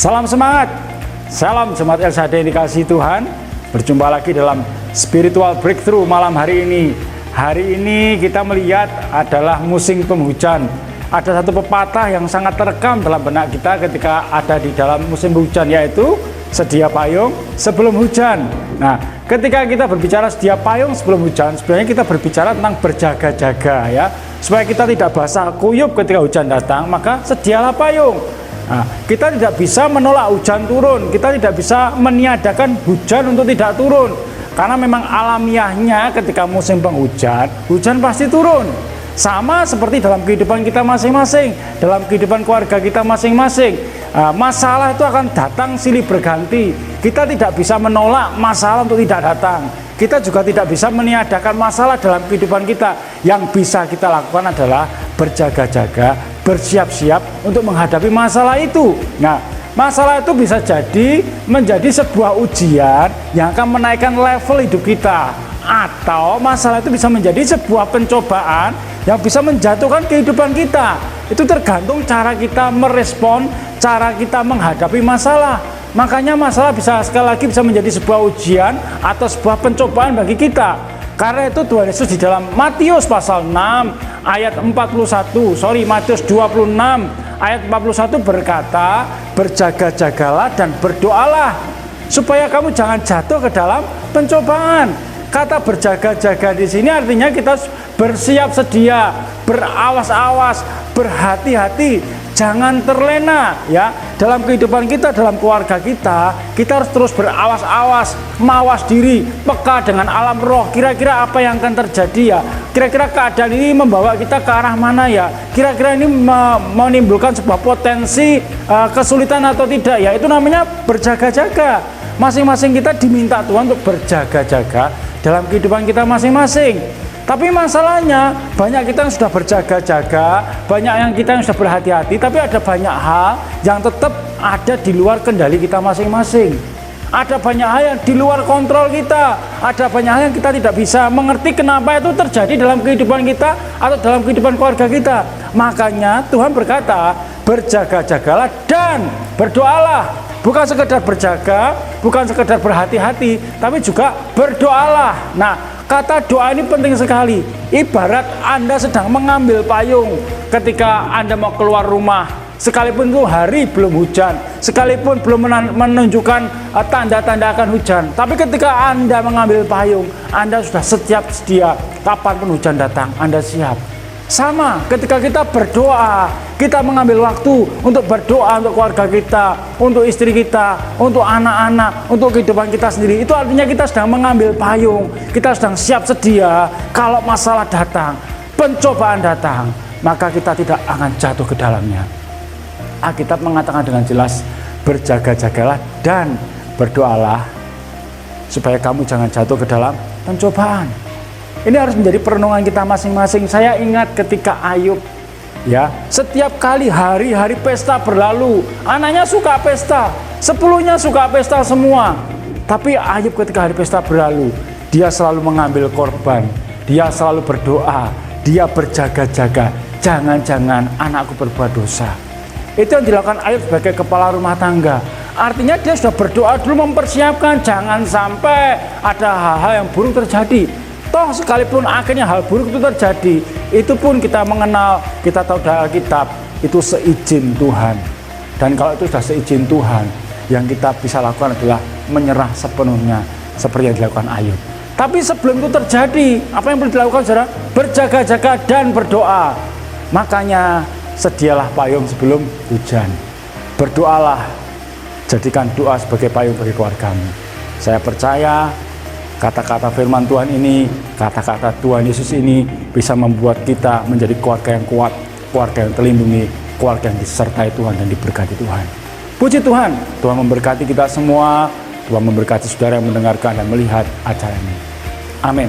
Salam semangat, salam jemaat El Shaddai yang dikasihi Tuhan. Berjumpa lagi dalam Spiritual Breakthrough malam hari ini. Hari ini kita melihat adalah musim penghujan. Ada satu pepatah yang sangat terekam dalam benak kita ketika ada di dalam musim hujan, yaitu sedia payung sebelum hujan. Nah, ketika kita berbicara sedia payung sebelum hujan, sebenarnya kita berbicara tentang berjaga-jaga ya. Supaya kita tidak basah kuyup ketika hujan datang, maka sedialah payung. Nah, kita tidak bisa menolak hujan turun, kita tidak bisa meniadakan hujan untuk tidak turun. Karena memang alamiahnya ketika musim penghujan, hujan pasti turun. Sama seperti dalam kehidupan kita masing-masing, dalam kehidupan keluarga kita masing-masing. Masalah itu akan datang silih berganti. Kita tidak bisa menolak masalah untuk tidak datang. Kita juga tidak bisa meniadakan masalah dalam kehidupan kita. Yang bisa kita lakukan adalah berjaga-jaga, bersiap-siap untuk menghadapi masalah itu. Nah, masalah itu bisa jadi menjadi sebuah ujian yang akan menaikkan level hidup kita. Atau masalah itu bisa menjadi sebuah pencobaan yang bisa menjatuhkan kehidupan kita. Itu tergantung cara kita merespon, cara kita menghadapi masalah. Makanya masalah bisa sekali lagi bisa menjadi sebuah ujian atau sebuah pencobaan bagi kita. Karena itu Tuhan Yesus di dalam Matius pasal 6 ayat 41, Matius 26 ayat 41 berkata, berjaga-jagalah dan berdoalah supaya kamu jangan jatuh ke dalam pencobaan. Kata berjaga-jaga di sini artinya kita bersiap sedia, berawas-awas, berhati-hati, jangan terlena ya. Dalam kehidupan kita, dalam keluarga kita harus terus berawas-awas, mawas diri, peka dengan alam roh. Kira-kira apa yang akan terjadi ya? Kira-kira keadaan ini membawa kita ke arah mana ya? Kira-kira ini menimbulkan sebuah potensi kesulitan atau tidak ya? Itu namanya berjaga-jaga. Masing-masing kita diminta Tuhan untuk berjaga-jaga dalam kehidupan kita masing-masing. Tapi masalahnya banyak kita yang sudah berjaga-jaga, banyak yang kita yang sudah berhati-hati, tapi ada banyak hal yang tetap ada di luar kendali kita masing-masing. Ada banyak hal yang di luar kontrol kita, ada banyak hal yang kita tidak bisa mengerti kenapa itu terjadi dalam kehidupan kita atau dalam kehidupan keluarga kita. Makanya Tuhan berkata, berjaga-jagalah dan berdoalah. Bukan sekedar berjaga, bukan sekedar berhati-hati, tapi juga berdoalah. Nah, kata doa ini penting sekali. Ibarat Anda sedang mengambil payung ketika Anda mau keluar rumah, sekalipun itu hari belum hujan, sekalipun belum menunjukkan tanda-tanda akan hujan, tapi ketika Anda mengambil payung, Anda sudah siap sedia. Kapanpun hujan datang, Anda siap. Sama ketika kita berdoa, kita mengambil waktu untuk berdoa untuk keluarga kita, untuk istri kita, untuk anak-anak, untuk kehidupan kita sendiri. Itu artinya kita sedang mengambil payung, kita sedang siap sedia. Kalau masalah datang, pencobaan datang, maka kita tidak akan jatuh ke dalamnya. Alkitab mengatakan dengan jelas, berjaga-jagalah dan berdoalah supaya kamu jangan jatuh ke dalam pencobaan. Ini harus menjadi perenungan kita masing-masing. Saya ingat ketika Ayub ya, setiap kali hari-hari pesta berlalu, anaknya suka pesta, 10-nya suka pesta semua. Tapi Ayub ketika hari pesta berlalu, dia selalu mengambil korban, dia selalu berdoa, dia berjaga-jaga, jangan-jangan anakku berbuat dosa. Itu yang dilakukan Ayub sebagai kepala rumah tangga. Artinya dia sudah berdoa dulu, mempersiapkan jangan sampai ada hal-hal yang buruk terjadi. Toh sekalipun akhirnya hal buruk itu terjadi, itu pun kita mengenal, kita tahu dari Alkitab, itu seizin Tuhan. Dan kalau itu sudah seizin Tuhan, yang kita bisa lakukan adalah menyerah sepenuhnya seperti yang dilakukan Ayub. Tapi sebelum itu terjadi, apa yang perlu dilakukan saudara? Berjaga-jaga dan berdoa. Makanya sedialah payung sebelum hujan. Berdoalah, jadikan doa sebagai payung bagi keluargamu. Saya percaya kata-kata firman Tuhan ini, kata-kata Tuhan Yesus ini bisa membuat kita menjadi keluarga yang kuat, keluarga yang terlindungi, keluarga yang disertai Tuhan dan diberkati Tuhan. Puji Tuhan, Tuhan memberkati kita semua, Tuhan memberkati saudara yang mendengarkan dan melihat acara ini. Amin.